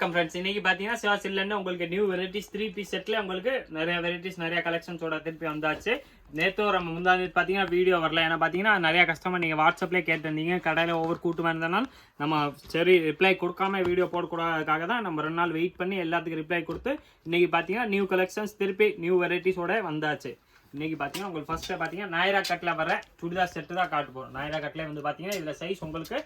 வணக்கம் ஃப்ரெண்ட்ஸ். இன்னைக்கு பார்த்தீங்கன்னா சிவா சில்லன்னு உங்களுக்கு நியூ வெரைட்டிஸ் 3 பீஸ் செட்டில் உங்களுக்கு நிறைய வெரைட்டிஸ் நிறைய கலெக்ஷன்ஸோட திருப்பி வந்தாச்சு. நேற்று நம்ம முந்தாந்து பார்த்தீங்கன்னா வீடியோ வரல. ஏன்னா பார்த்தீங்கன்னா நிறைய கஸ்டமர் நீங்கள் வாட்ஸ்அப்லேயே கேட்டிருந்தீங்க, கடையில் ஒவ்வொரு கூட்டமாக இருந்தனால நம்ம சரி ரிப்ளை கொடுக்காம வீடியோ போடக்கூடாதுக்காக தான் நம்ம 2 நாள் வெயிட் பண்ணி எல்லாத்துக்கும் ரிப்ளை கொடுத்து இன்னைக்கு பார்த்தீங்கன்னா நியூ கலெக்ஷன்ஸ் திருப்பி நியூ வெரைட்டிஸோட வந்தாச்சு. இன்னைக்கு பார்த்தீங்கன்னா உங்களுக்கு ஃபர்ஸ்ட் பார்த்தீங்கன்னா நாயரா கட்டில் வர சுடிதார் செட்டு தான் காட்ட போகிறோம். நாயரா கட்டில் வந்து பார்த்தீங்கன்னா இதில் சைஸ் உங்களுக்கு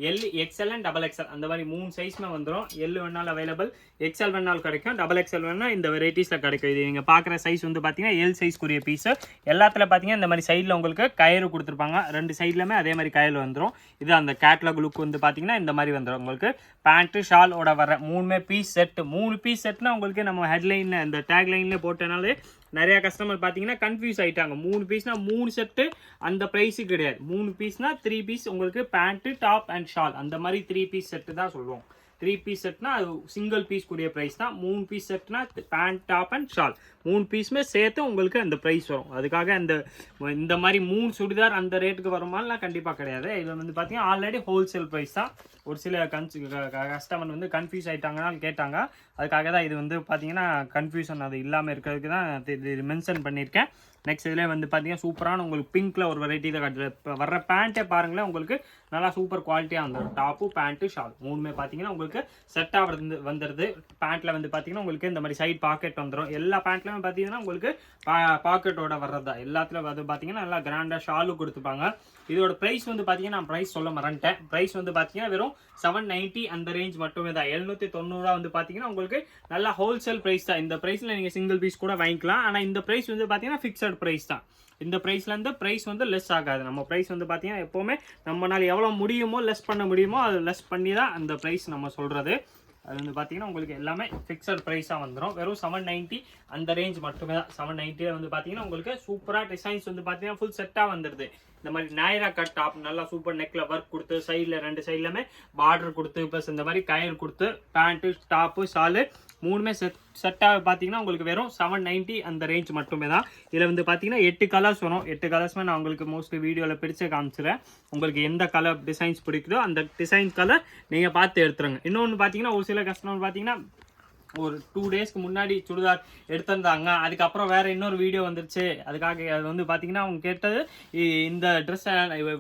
L XL and double XL அந்த மாதிரி 3 சைஸ்மே வந்துடும். எல் வேணாலும் அவைலபிள், எக்ஸ்எல் வேணாலும் கிடைக்கும், டபுள் எக்ஸ்எல் வேணால் இந்த வெரைட்டிஸில் கிடைக்கும். இது நீங்கள் பார்க்குற சைஸ் வந்து பார்த்தீங்கன்னா எல் சைஸ்க்குரிய பீஸு. எல்லாத்துல பார்த்தீங்கன்னா இந்த மாதிரி சைடில் உங்களுக்கு கயிறு கொடுத்துருப்பாங்க, 2 சைட்லையுமே அதே மாதிரி கயிறு வந்துடும். இது அந்த கேட்லாக் லுக் வந்து பார்த்தீங்கன்னா இந்த மாதிரி வந்துடும். உங்களுக்கு பேண்ட்டு ஷாலோட வர 3 பீஸ் செட்டு. 3 பீஸ் செட்னா உங்களுக்கு நம்ம ஹெட்லைனில் இந்த டேக் லைனில் போட்டனாலே நிறைய கஸ்டமர் பார்த்தீங்கன்னா கன்ஃபியூஸ் ஆகிட்டாங்க. 3 பீஸ்னா 3 செட்டு அந்த ப்ரைஸு கிடையாது. 3 பீஸ்னா 3 பீஸ் உங்களுக்கு பேண்ட்டு டாப் அண்ட் ஷால் அந்த மாதிரி 3 பீஸ் செட்டு தான் சொல்லுவோம். 3 பீஸ் செட்னா அது சிங்கிள் பீஸ் கூடிய ப்ரைஸ் தான். 3 பீஸ் செட்னா பேண்ட் டாப் அண்ட் ஷால் 3 பீஸுமே சேர்த்து உங்களுக்கு அந்த ப்ரைஸ் வரும். அதுக்காக இந்த மாதிரி 3 சுடிதார் அந்த ரேட்டுக்கு வருமானலாம் கண்டிப்பாக கிடையாது. இதில் வந்து பார்த்தீங்கன்னா ஆல்ரெடி ஹோல்சேல் ப்ரைஸ் தான். ஒரு சில கஸ்டமர் வந்து கன்ஃபியூஸ் ஆகிட்டாங்கனாலும் கேட்டாங்க. அதுக்காக தான் இது வந்து பார்த்தீங்கன்னா கன்ஃபியூஷன் அது இல்லாமல் இருக்கிறதுக்கு தான் இது மென்ஷன் பண்ணியிருக்கேன். நெக்ஸ்ட் இதில் வந்து பார்த்தீங்கன்னா சூப்பரான உங்களுக்கு பிங்க்கில் ஒரு வெரைட்டியில் காட்டுறது. இப்போ வர்ற பேண்ட்டே பாருங்களேன், உங்களுக்கு நல்லா சூப்பர் குவாலிட்டியாக வந்துடும். டாப்பு பேண்ட்டு ஷால் 3மே பார்த்தீங்கன்னா உங்களுக்கு செட்டாக வந்துடுது. பேண்ட்டில் வந்து பார்த்தீங்கன்னா உங்களுக்கு இந்த மாதிரி சைட் பாக்கெட் வந்துடும். எல்லா பேண்ட்லையுமே பார்த்தீங்கன்னா உங்களுக்கு பாக்கெட்டோட வர்றது தான். எல்லாத்துலையும் வந்து பார்த்தீங்கன்னா நல்லா கிராண்டாக ஷாலும் கொடுத்துப்பாங்க. இதோட ப்ரைஸ் வந்து பார்த்தீங்கன்னா நான் ப்ரைஸ் சொல்ல மறந்துட்டேன். ப்ரைஸ் வந்து பார்த்தீங்கன்னா வெறும் 790 அந்த ரேஞ்ச் மட்டுமே தான். 790 வந்து பார்த்தீங்கன்னா உங்களுக்கு நல்லா ஹோல்சேல் ப்ரைஸ் தான். இந்த ப்ரைஸில் நீங்கள் சிங்கிள் பீஸ் கூட வாங்கிக்கலாம். ஆனால் இந்த ப்ரைஸ் வந்து பார்த்தீங்கன்னா ஃபிக்ஸட் ப்ரைஸ் தான். இந்த ப்ரைஸ்லேருந்து ப்ரைஸ் வந்து லெஸ் ஆகாது. நம்ம ப்ரைஸ் வந்து பார்த்தீங்கன்னா எப்போவுமே நம்மளால் எவ்வளோ முடியுமோ லெஸ் பண்ண முடியுமோ அது லெஸ் பண்ணி தான் அந்த ப்ரைஸ் நம்ம சொல்கிறது. அது வந்து பார்த்தீங்கன்னா உங்களுக்கு எல்லாமே ஃபிக்ஸட் ப்ரைஸாக வந்துடும். வெறும் 790 அந்த ரேஞ்ச் மட்டுமே தான். 790 வந்து பார்த்தீங்கன்னா உங்களுக்கு சூப்பராக டிசைன்ஸ் வந்து பார்த்தீங்கன்னா ஃபுல் செட்டாக வந்துடுது. இந்த மாதிரி நாயரா கட் டாப் நல்லா சூப்பர் நெக்கில் ஒர்க் கொடுத்து சைடில் 2 சைட்லையுமே பார்டர் கொடுத்து ப்ளஸ் இந்த மாதிரி கயிறு கொடுத்து பேண்ட்டு டாப்பு ஷாலு 3மே செட்டாக பார்த்தீங்கன்னா உங்களுக்கு வெறும் 790 அந்த ரேஞ்ச் மட்டுமே தான். இதில் வந்து பார்த்தீங்கன்னா 8 கலர்ஸ் வரும். 8 கலர்ஸ்மே நான் உங்களுக்கு மோஸ்ட்லி வீடியோவில் பிரித்து காமிச்சிடுறேன். உங்களுக்கு எந்த கலர் டிசைன்ஸ் பிடிக்குதோ அந்த டிசைன் கலர் நீங்கள் பார்த்து எடுத்துருங்க. இன்னொன்று பார்த்தீங்கன்னா ஒரு சில கஸ்டமர் பார்த்தீங்கன்னா ஒரு 2 டேஸ்க்கு முன்னாடி சுடிதார் எடுத்திருந்தாங்க. அதுக்கப்புறம் வேறு இன்னொரு வீடியோ வந்துருச்சு. அதுக்காக அது வந்து பார்த்தீங்கன்னா அவங்க கேட்டது இந்த ட்ரெஸ்ஸை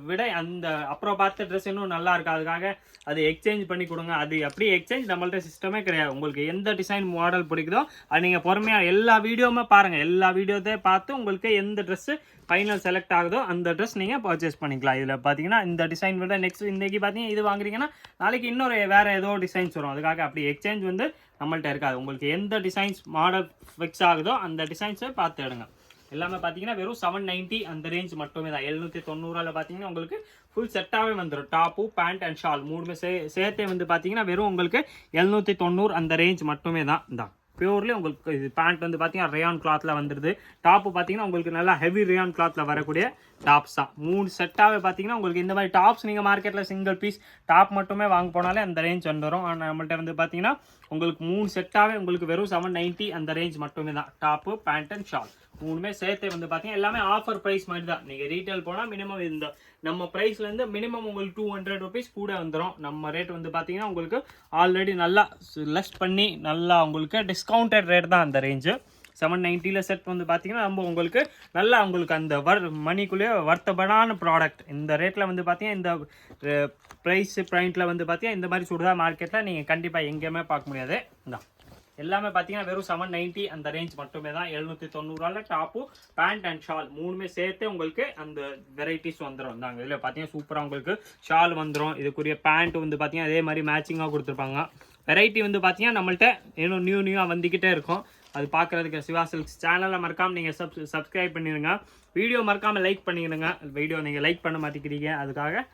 விட அந்த அப்புறம் பார்த்த ட்ரெஸ் இன்னும் நல்லா இருக்கு, அதுக்காக அது எக்ஸ்சேஞ்ச் பண்ணி கொடுங்க. அது அப்படியே எக்ஸ்சேஞ்ச் நம்மள்ட்ட சிஸ்டமே கிடையாது. உங்களுக்கு எந்த டிசைன் மாடல் பிடிக்குதோ அது நீங்கள் பொறுமையாக எல்லா வீடியோவுமே பாருங்கள். எல்லா வீடியோத்தையும் பார்த்து உங்களுக்கு எந்த ட்ரெஸ்ஸு ஃபைனல் செலக்ட் ஆகுதோ அந்த ட்ரெஸ் நீங்கள் பர்ச்சேஸ் பண்ணிக்கலாம். இதில் பார்த்தீங்கன்னா இந்த டிசைன் விட நெக்ஸ்ட் இன்றைக்கி பார்த்தீங்கன்னா இது வாங்குறீங்கன்னா நாளைக்கு இன்னொரு வேறு ஏதோ டிசைன்ஸ் வரும். அதுக்காக அப்படி எக்ஸ்சேஞ்ச் வந்து நம்மள்ட்ட இருக்காது. உங்களுக்கு எந்த டிசைன்ஸ் மாடல் ஃபிக்ஸ் ஆகுதோ அந்த டிசைன்ஸை பார்த்து எடுங்க. எல்லாமே பார்த்தீங்கன்னா வெறும் 790 அந்த ரேஞ்ச் மட்டுமே தான். 790 பார்த்தீங்கன்னா உங்களுக்கு ஃபுல் செட்டாகவே வந்துடும். டாப்பு பேண்ட் அண்ட் ஷால் 3மே சேர்த்தே வந்து பார்த்தீங்கன்னா வெறும் உங்களுக்கு 790 அந்த ரேஞ்ச் மட்டுமே தான். இந்த பியூர்லி உங்களுக்கு இது பேண்ட் வந்து பார்த்தீங்கன்னா ரேயான் கிளாத்தில் வந்துடுது. டாப்பு பார்த்தீங்கன்னா உங்களுக்கு நல்லா ஹெவி ரேயான் கிளாத்தில் வரக்கூடிய டாப்ஸ் தான். 3 செட்டாகவே பார்த்தீங்கன்னா உங்களுக்கு இந்த மாதிரி டாப்ஸ் நீங்கள் மார்க்கெட்டில் சிங்கிள் பீஸ் டாப் மட்டுமே வாங்க போனாலே அந்த ரேஞ்ச் வந்துடும். ஆனால் நம்மள்ட்ட வந்து பார்த்தீங்கன்னா உங்களுக்கு 3 செட்டாகவே உங்களுக்கு வெறும் 790 அந்த ரேஞ்ச் மட்டுமே தான். டாப்பு பேண்ட் அண்ட் ஷால் 3மே சேர்த்து வந்து பார்த்தீங்கன்னா எல்லாமே ஆஃபர் ப்ரைஸ் மாதிரி தான். நீங்கள் ரீட்டைல் போனால் மினிமம் இந்த நம்ம ப்ரைஸ்லேருந்து மினிமம் உங்களுக்கு 200 ருபீஸ் கூட வந்துடும். நம்ம ரேட் வந்து பார்த்தீங்கன்னா உங்களுக்கு ஆல்ரெடி நல்லா லெஸ் பண்ணி நல்லா உங்களுக்கு டிஸ்கவுண்டட் ரேட் தான் அந்த ரேஞ்சு. 790 செட் வந்து பார்த்தீங்கன்னா நம்ம உங்களுக்கு நல்லா உங்களுக்கு அந்த மணிக்குள்ளேயே வர்த்தபடான ப்ராடக்ட். இந்த ரேட்டில் வந்து பார்த்தீங்கன்னா இந்த ப்ரைஸ் பாயிண்டில் வந்து பார்த்தீங்கன்னா இந்த மாதிரி சுடிதார் மார்க்கெட்டில் நீங்கள் கண்டிப்பாக எங்கேயுமே பார்க்க முடியாது. இந்த எல்லாமே பார்த்தீங்கன்னா வெறும் 790 அந்த ரேஞ்ச் மட்டுமே தான். 790 டாப்பு பேண்ட் அண்ட் ஷால் 3மே சேர்த்து உங்களுக்கு அந்த வெரைட்டிஸ் வந்துடும். நாங்கள் இதில் பார்த்தீங்கன்னா சூப்பராக உங்களுக்கு ஷால் வந்துடும். இதுக்குரிய பேண்ட் வந்து பார்த்தீங்கன்னா அதே மாதிரி மேட்சிங்காக கொடுத்துருப்பாங்க. வெரைட்டி வந்து பார்த்தீங்கன்னா நம்மள்ட்ட இன்னும் நியூவாக வந்துக்கிட்டே இருக்கும். அது பார்க்குறதுக்கு சிவா சில்க்ஸ் சேனலில் மறக்காமல் நீங்கள் சப்ஸ்கிரைப் பண்ணிடுங்க. வீடியோ மறக்காமல் லைக் பண்ணிடுங்க. வீடியோ நீங்கள் லைக் பண்ண மாட்டேங்கிறீங்க, அதுக்காக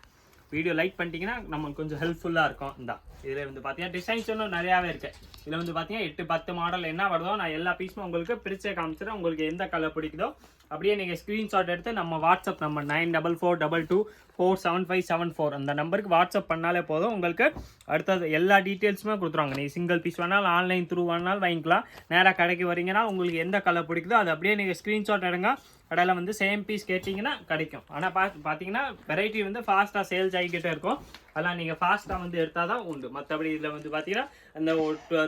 வீடியோ லைக் பண்ணிட்டீங்கன்னா நம்மளுக்கு கொஞ்சம் ஹெல்ப்ஃபுல்லாக இருக்கும். இந்த இதில் வந்து பார்த்தீங்கன்னா டிசைன்ஸ் இன்னும் நிறையாவே இருக்குது. இதில் வந்து பார்த்தீங்கன்னா 8-10 மாடல் என்ன வருதோ நான் எல்லா பீஸுமே உங்களுக்கு பிரிச்சே காமிச்சிடுறேன். உங்களுக்கு எந்த கலர் பிடிக்குதோ அப்படியே நீங்கள் ஸ்க்ரீன்ஷாட் எடுத்து நம்ம வாட்ஸ்அப் நம்பர் 9442247574 அந்த நம்பருக்கு வாட்ஸ்அப் பண்ணாலே போதும். உங்களுக்கு அடுத்தது எல்லா டீட்டெயில்ஸுமே கொடுத்துருவாங்க. நீங்கள் சிங்கிள் பீஸ் வேணாலும் ஆன்லைன் த்ரூ வேணாலும் வாங்கிக்கலாம். நேராக கடைக்கு வரீங்கன்னா உங்களுக்கு எந்த கலர் பிடிக்குதோ அது அப்படியே நீங்கள் ஸ்க்ரீன்ஷாட் எடுங்க. கடையில் வந்து சேம் பீஸ் கேட்டிங்கன்னா கிடைக்கும். ஆனால் பார்த்தீங்கன்னா வெரைட்டி வந்து ஃபாஸ்ட்டாக சேல்ஸ் ஆகிக்கிட்டே இருக்கும். அதெல்லாம் நீங்கள் ஃபாஸ்ட்டாக வந்து எடுத்தால் தான் உண்டு. மற்றபடி இதில் வந்து பார்த்தீங்கன்னா அந்த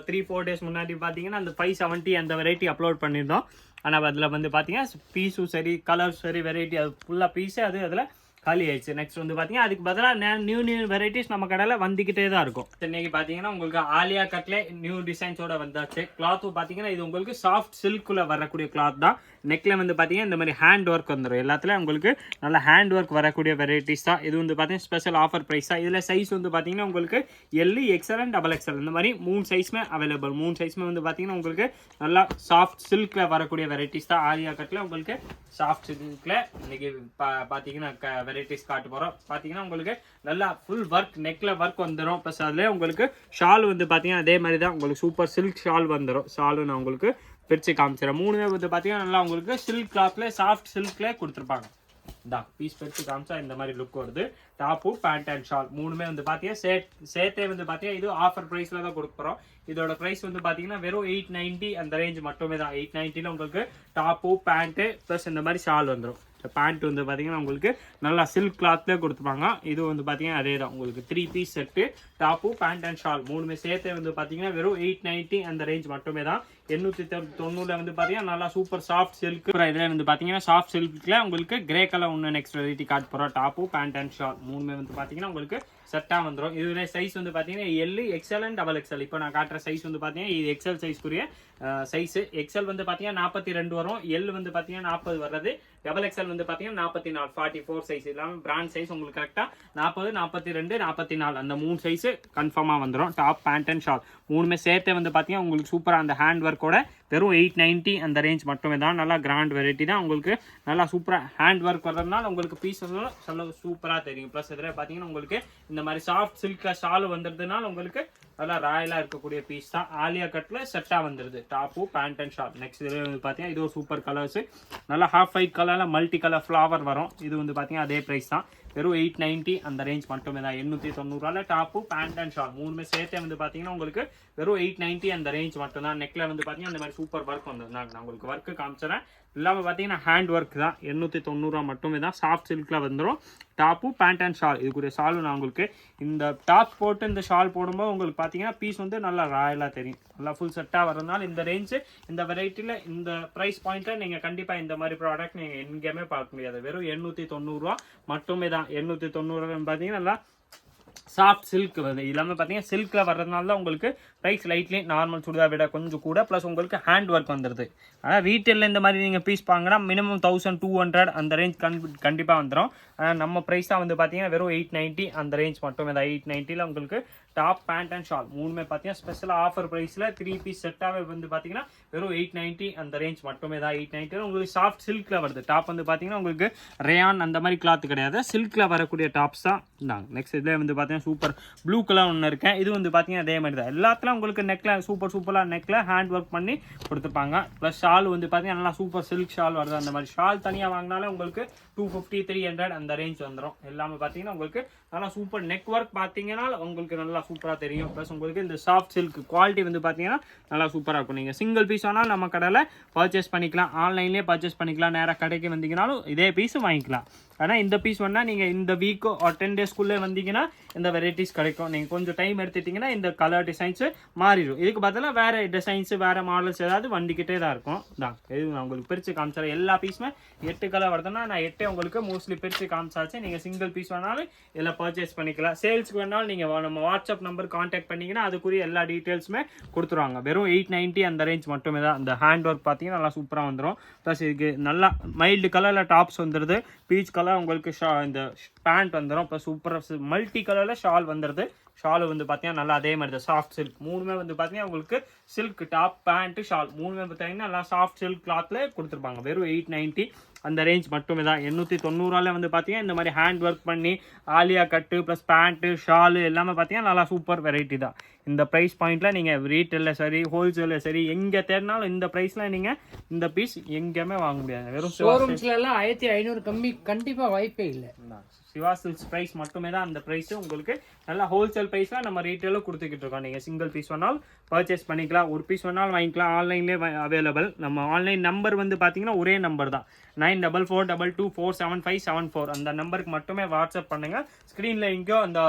3-4 டேஸ் முன்னாடி பார்த்தீங்கன்னா அந்த 570 அந்த வெரைட்டி அப்லோட் பண்ணியிருந்தோம். ஆனால் அதில் வந்து பார்த்தீங்கன்னா பீஸும் சரி கலர் சரி வெரைட்டி அது ஃபுல்லாக பீஸு அது அதில் காலி ஆயிடுச்சு. நெக்ஸ்ட் வந்து பார்த்தீங்கன்னா அதுக்கு பதிலாக நியூ வெரைட்டிஸ் நம்ம கடையில் வந்துக்கிட்டே தான் இருக்கும். இன்னைக்கு பார்த்தீங்கன்னா உங்களுக்கு ஆலியா கட்ல நியூ டிசைன்ஸோட வந்தாச்சு. கிளாத்தும் பார்த்தீங்கன்னா இது உங்களுக்கு சாஃப்ட் சில்க்குள்ள வரக்கூடிய கிளாத் தான். நெக்ல வந்து பார்த்தீங்கன்னா இந்த மாதிரி ஹேண்ட் ஒர்க் வந்துடும். எல்லாத்துலேயும் உங்களுக்கு நல்ல ஹேண்ட் ஒர்க் வரக்கூடிய வெரைட்டிஸ் தான். இது வந்து பார்த்தீங்கன்னா ஸ்பெஷல் ஆஃபர் ப்ரைஸ் தான். இதில் சைஸ் வந்து பார்த்தீங்கன்னா உங்களுக்கு எல், XL அண்ட் XXL இந்த மாதிரி 3 சைஸுமே அவைலபிள். 3 சைஸுமே வந்து பார்த்தீங்கன்னா உங்களுக்கு நல்லா சாஃப்ட் சில்கில் வரக்கூடிய வெரைட்டிஸ் தான். ஆலியா கட்டில் உங்களுக்கு சாஃப்ட் சில்கில் இன்னைக்கு பார்த்தீங்கன்னா வெரைட்டிஸ் காட்ட போகிறோம். பார்த்தீங்கன்னா உங்களுக்கு நல்லா ஃபுல் ஒர்க் நெக்ல ஒர்க் வந்துடும். ப்ளஸ் அதில் உங்களுக்கு ஷால் வந்து பார்த்தீங்கன்னா அதே மாதிரி தான் உங்களுக்கு சூப்பர் சில்க் ஷால் வந்துடும். ஷாலு நான் உங்களுக்கு பிரித்து காமிச்சிடறேன். 3மே வந்து பார்த்தீங்கன்னா நல்லா உங்களுக்கு சில்க் கிளாத்ல சாஃப்ட் சில்க்ல கொடுத்துருப்பாங்க. தான் பீஸ் பிரித்து காமிச்சா இந்த மாதிரி லுக் வருது. டாப்பு பேண்ட் அண்ட் ஷால் 3மே வந்து பார்த்தீங்கன்னா சேர்த்தே வந்து பார்த்தீங்கன்னா இது ஆஃபர் ப்ரைஸில் தான் கொடுக்குறோம். இதோட ப்ரைஸ் வந்து பார்த்தீங்கன்னா வெறும் 890 அந்த ரேஞ்ச் மட்டுமே தான். 890ல உங்களுக்கு டாப்பு பேண்ட்டு ப்ளஸ் இந்த மாதிரி ஷால் வந்துடும். பேண்ட் வந்து பார்த்தீங்கன்னா உங்களுக்கு நல்லா சில்க் கிளாத்லேயே கொடுத்துருப்பாங்க. இது வந்து பார்த்தீங்கன்னா அதே தான் உங்களுக்கு 3 piece set top pant and shawl 3மே சேர்த்தே வந்து பார்த்தீங்கன்னா வெறும் 890 அந்த ரேஞ்ச் மட்டுமே தான். 890 வந்து பார்த்தீங்கன்னா நல்லா சூப்பர் சாஃப்ட் சில்க். இதில் வந்து பார்த்தீங்கன்னா சாஃப்ட் சில்க்ல உங்களுக்கு கிரே கலர் ஒன்று நெக்ஸ்ட் வெரைட்டி காட் போகிறோம். டாப்பு பேண்ட் அண்ட் ஷால் 3மே வந்து பார்த்தீங்கன்னா உங்களுக்கு செட்டாக வந்துடும். இதுல சைஸ் வந்து பார்த்தீங்கன்னா எல், XL அண்ட் XXL. இப்போ நான் காட்டுற சைஸ் வந்து பார்த்தீங்கன்னா இது XL சைஸ்க்குரிய சைஸ். XL வந்து பார்த்தீங்கன்னா 42 வரும். எல் வந்து பார்த்தீங்கன்னா 40 வர்றது. XXL வந்து பார்த்தீங்கன்னா 44 44 சைஸ் இல்லாமல் பிராண்ட் சைஸ் உங்களுக்கு கரெக்டாக 40, 42, 44 அந்த 3 சைஸ் கன்ஃபார்மாக வந்துடும். டாப் பேண்ட் அண்ட் ஷால் 3மே சேர்த்தே வந்து பார்த்தீங்கன்னா உங்களுக்கு சூப்பராக அந்த ஹேண்ட் ஒர்க்கோட வெறும் 890 அந்த ரேஞ்ச் மட்டுமே தான். நல்லா கிராண்ட் வெரைட்டி தான். உங்களுக்கு நல்லா சூப்பராக ஹேண்ட் ஒர்க் வர்றதுனால உங்களுக்கு பீஸ் வந்து சூப்பராக தெரியும். ப்ளஸ் இதில் பார்த்தீங்கன்னா உங்களுக்கு இந்த மாதிரி சாஃப்ட் சில்கில் ஷால் வந்துடுறதுனால உங்களுக்கு நல்லா ராயலாக இருக்கக்கூடிய பீஸ் தான். ஆலியா கட்டில் செட்டாக வந்துடுது top pant and shawl. Next இதில் வந்து பார்த்தீங்கன்னா இது ஒரு சூப்பர் கலர்ஸ் நல்லா ஹாஃப் ஒயிட் கலரில் மல்டி கலர் ஃப்ளவர் வரும். இது வந்து பார்த்தீங்கன்னா அதே ப்ரைஸ் தான். வெறும் 890 அந்த ரேஞ்ச் மட்டுமே தான். 890 டாப்பு பேண்ட் அண்ட் ஷால் 3மே சேர்த்தே வந்து பார்த்தீங்கன்னா உங்களுக்கு வெறும் 890 அந்த ரேஞ்ச் மட்டும் தான். நெக்கில் வந்து பார்த்தீங்கன்னா இந்த மாதிரி சூப்பர் ஒர்க் வந்துடும். நான் உங்களுக்கு ஒர்க்கு காமிச்சிடறேன். இல்லாமல் பார்த்தீங்கன்னா ஹேண்ட் ஒர்க் தான். 890 மட்டுமே தான். சாஃப்ட் சில்கில் வந்துடும். டாப்பு பேண்ட் அண்ட் ஷால் இதுக்குரிய ஷாலும் நான் உங்களுக்கு இந்த டாப் போட்டு இந்த ஷால் போடும்போது உங்களுக்கு பார்த்தீங்கன்னா பீஸ் வந்து நல்லா ராயலாக தெரியும். நல்லா ஃபுல் செட்டாக வரதுனால இந்த ரேஞ்சு இந்த வெரைட்டியில் இந்த ப்ரைஸ் பாயிண்ட்டில் நீங்கள் கண்டிப்பாக இந்த மாதிரி ப்ராடக்ட் நீங்கள் எங்கேயுமே பார்க்க முடியாது. வெறும் 890 மட்டுமே தான். 890 பார்த்தீங்கன்னா நல்லா சாஃப்ட் சில்க் வருது. இல்லாமல் பார்த்தீங்கன்னா சில்கில் வர்றதுனால தான் உங்களுக்கு ப்ரைஸ் லைட்லி நார்மல் சுடிதார் விட கொஞ்சம் கூட. ப்ளஸ் உங்களுக்கு ஹேண்ட் ஒர்க் வந்துடுது. ஆனால் ரீட்டெயிலில் இந்த மாதிரி நீங்கள் பீஸ் வாங்கினா மினிமம் 1200 அந்த ரேஞ்ச் கண்டிப்பாக வந்துடும். ஆனால் நம்ம ப்ரைஸ் தான் வந்து பார்த்தீங்கன்னா வெறும் 890 அந்த ரேஞ்ச் மட்டுமே தான். 890ல் உங்களுக்கு டாப் பேண்ட் அண்ட் ஷால் 3மே பார்த்தீங்கன்னா ஸ்பெஷலாக ஆஃபர் ப்ரைஸில் 3 பீஸ் செட்டாகவே வந்து பார்த்தீங்கன்னா வெறும் 890 அந்த ரேஞ்ச் மட்டுமே தான். 890 உங்களுக்கு சாஃப்ட் சில்கில் வருது. டாப் வந்து பார்த்தீங்கன்னா உங்களுக்கு ரேயான் அந்த மாதிரி கிளாத் கிடையாது. சில்கில் வரக்கூடிய டாப்ஸ் தான் இந்தாங்க. நெக்ஸ்ட் இதில் வந்து பார்த்தீங்கன்னா சூப்பர் ப்ளூ கலர் ஒன்று இருக்கேன். இது வந்து பார்த்தீங்கன்னா அதே மாதிரி தான். எல்லாத்துலையும் உங்களுக்கு நெக்கில் சூப்பராக நெக்கில் ஹேண்ட் ஒர்க் பண்ணி கொடுத்துருப்பாங்க. ப்ளஸ் ஷால் வந்து பார்த்தீங்கன்னா நல்லா சூப்பர் சில்க் ஷால் வருது. அந்த மாதிரி ஷால் தனியாக வாங்கினாலே உங்களுக்கு 250, 300 அந்த ரேஞ்ச் வந்துடும். எல்லாமே பார்த்தீங்கன்னா உங்களுக்கு நல்லா சூப்பர் நெக் ஒர்க் பார்த்தீங்கன்னா உங்களுக்கு நல்லா சூப்பராக தெரியும். ப்ளஸ் உங்களுக்கு இந்த சாஃப்ட் சில்க் குவாலிட்டி வந்து பார்த்தீங்கன்னா நல்லா சூப்பராக இருக்கும். நீங்கள் சிங்கிள் பீஸ் வேணாலும் நம்ம கடையில் பர்ச்சேஸ் பண்ணிக்கலாம். ஆன்லைன்லேயே பர்ச்சேஸ் பண்ணிக்கலாம். நேராக கடைக்கு வந்தீங்கனாலும் இதே பீஸ் வாங்கிக்கலாம். ஆனால் இந்த பீஸ் வேணால் நீங்கள் இந்த வீக்கோ ஒரு 10 டேஸ்க்குள்ளே வந்தீங்கன்னா இந்த வெரைட்டிஸ் கிடைக்கும். நீங்கள் கொஞ்சம் டைம் எடுத்துட்டிங்கன்னா இந்த கலர் டிசைன்ஸு மாறிடும். இதுக்கு பார்த்தா வேறு டிசைன்ஸு வேறு மாடல்ஸ் ஏதாவது வண்டிக்கிட்டே தான் இருக்கும். தான் இது நான் உங்களுக்கு பிரித்து காமிச்சாரு. எல்லா பீஸுமே 8 கலர் வருதுன்னா நான் 8 உங்களுக்கு மோஸ்ட்லி பிரித்து காமிச்சாச்சு. நீங்கள் சிங்கிள் பீஸ் வேணாலும் இதில் பர்ச்சேஸ் பண்ணிக்கலாம். சேல்ஸுக்கு வேணாலும் நீங்கள் நம்ம வாட்ஸ்அப் நம்பர் கான்டாக்ட் பண்ணிங்கன்னா அதுக்குரிய எல்லா டீட்டெயில்ஸுமே கொடுத்துருவாங்க. வெறும் 890 அந்த ரேஞ்ச் மட்டுமே தான். இந்த ஹேண்ட் ஒர்க் பார்த்தீங்கன்னா நல்லா சூப்பராக வந்துடும். ப்ளஸ் இதுக்கு நல்லா மைல்டு கலரில் டாப்ஸ் வந்துடுது. பீச் கலர் உங்களுக்கு இந்த பேண்ட் வந்துடும். இப்போ சூப்பராக மல்டி கலரில் ஷால் வந்துடுது. ஷால் வந்து பார்த்தீங்கன்னா நல்லா அதே மாதிரி தான் சாஃப்ட் சில்க். 3மே வந்து பார்த்தீங்கன்னா உங்களுக்கு சில்க் டாப் பேண்ட் ஷால் 3மே பார்த்தீங்கன்னா நல்லா சாஃப்ட் சில்க் கிளாத்ல கொடுத்துருப்பாங்க. வெறும் 890 அந்த ரேஞ்ச் மட்டுமே தான். 890 வந்து பார்த்தீங்கன்னா இந்த மாதிரி ஹேண்ட் ஒர்க் பண்ணி ஆலியா கட்டு ப்ளஸ் பேண்ட்டு ஷாலு எல்லாமே பார்த்தீங்கன்னா நல்லா சூப்பர் வெரைட்டி தான். இந்த ப்ரைஸ் பாயிண்ட்டில் நீங்கள் ரீட்டெயிலில் சரி ஹோல்சேலில் சரி எங்கே தேடினாலும் இந்த ப்ரைஸில் நீங்கள் இந்த பீஸ் எங்கேயுமே வாங்க முடியாது. வெறும் ஷோரூம்ஸ்லாம் 1500 கம்மி கண்டிப்பாக வாய்ப்பே இல்லை. சிவா சில்க்ஸ் ப்ரைஸ் மட்டுமே தான் அந்த ப்ரைஸ். உங்களுக்கு நல்லா ஹோல்சேல் ப்ரைஸில் நம்ம ரீட்டெயிலும் கொடுத்துக்கிட்டு இருக்கோம். நீங்கள் சிங்கிள் பீஸ் வேணாலும் பர்ச்சேஸ் பண்ணிக்கலாம், ஒரு பீஸ் வேணாலும் வாங்கிக்கலாம். ஆன்லைன்லேயே அவைலபிள். நம்ம ஆன்லைன் நம்பர் வந்து பார்த்தீங்கன்னா ஒரே நம்பர் தான், 9442247574. அந்த நம்பருக்கு மட்டுமே வாட்ஸ்அப் பண்ணுங்கள். ஸ்க்ரீனில் எங்கேயோ அந்த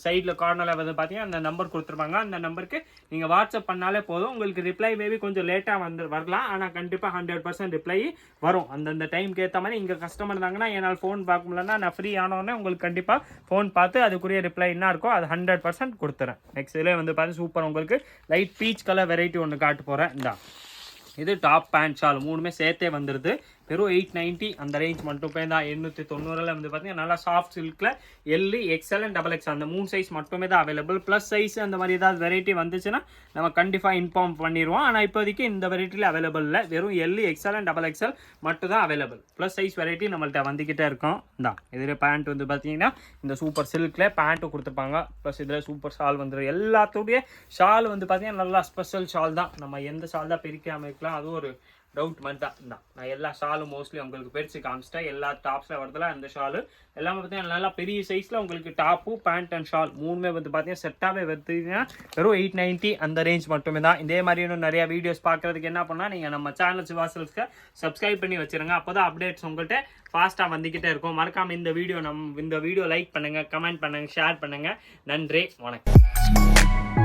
சைடில் கார்னரில் வந்து பார்த்தீங்கன்னா அந்த நம்பர் கொடுத்துருப்பாங்க. அந்த நம்பருக்கு நீங்கள் வாட்ஸ்அப் பண்ணாலே போதும். உங்களுக்கு ரிப்ளை மேபி கொஞ்சம் லேட்டாக வரலாம், ஆனால் கண்டிப்பாக 100% ரிப்ளை வரும். அந்தந்த டைமுக்கு ஏற்ற மாதிரி இங்கே கஸ்டமர் இருந்தாங்கன்னா என்னால் ஃபோன் பார்க்க முடியலன்னா நான் ஃப்ரீ ஆனோடனே உங்களுக்கு கண்டிப்பாக ஃபோன் பார்த்து அதுக்குரிய ரிப்ளை என்ன இருக்கோ அது 100% கொடுத்துறேன். நெக்ஸ்ட் இதில் வந்து பார்த்து சூப்பர் உங்களுக்கு லைட் பீச் கலர் வெரைட்டி ஒன்று காட்ட போகிறேன். இந்தா இது டாப் பேண்ட் ஷால் மூணுமே சேர்த்தே வந்துடுது. வெறும் 890 அந்த ரேஞ்ச் மட்டுமே தான். 890 வந்து பார்த்தீங்கன்னா நல்லா சாஃப்ட் சில்கில் எல் XL அண்ட் XXL அந்த 3 சைஸ் மட்டுமே தான் அவைலபிள். ப்ளஸ் சைஸ் அந்த மாதிரி ஏதாவது வெரைட்டி வந்துச்சுன்னா நம்ம கண்டிப்பாக இன்ஃபார்ம் பண்ணிடுவோம். ஆனால் இப்போதைக்கு இந்த வெரைட்டியில் அவைலபிள் இல்லை. வெறும் எல் XL அண்ட் XXL மட்டும் தான் அவைலபிள். ப்ளஸ் சைஸ் வெரைட்டி நம்மள்ட்ட வந்துக்கிட்டே இருக்கும். தான் இதில் பேண்ட் வந்து பார்த்தீங்கன்னா இந்த சூப்பர் சில்கில் பேண்ட்டு கொடுத்துருப்பாங்க. ப்ளஸ் இதில் சூப்பர் ஷால் வந்துடும். எல்லாத்துடைய ஷால் வந்து பார்த்தீங்கன்னா நல்லா ஸ்பெஷல் ஷால் தான். நம்ம எந்த ஷால் தான் பிரிக்காமல் இருக்கலாம், அதுவும் ஒரு டவுட் மாதிரி தான். நான் எல்லா ஷாலும் மோஸ்ட்லி உங்களுக்கு பிரித்து காமிச்சிட்டேன். எல்லா டாப்ஸில் வரதுல அந்த ஷாலு எல்லாமே பார்த்தீங்கன்னா நல்லா பெரிய சைஸில் உங்களுக்கு டாப்பு பேண்ட் அண்ட் ஷால் மூணுமே வந்து பார்த்தீங்கன்னா செட்டாகவே பார்த்தீங்கன்னா வெறும் 890 அந்த ரேஞ்ச் மட்டுமே தான். இதே மாதிரி இன்னும் நிறையா வீடியோஸ் பார்க்குறதுக்கு என்ன பண்ணால் நீங்கள் நம்ம சேனல் சிவா சில்க்ஸ்க்கு சப்ஸ்கிரைப் பண்ணி வச்சுருங்க. அப்போ தான் அப்டேட்ஸ் உங்கள்கிட்ட ஃபாஸ்ட்டாக வந்துக்கிட்டே இருக்கும். மறக்காமல் இந்த வீடியோ லைக் பண்ணுங்கள், கமெண்ட் பண்ணுங்கள், ஷேர் பண்ணுங்கள். நன்றி, வணக்கம்.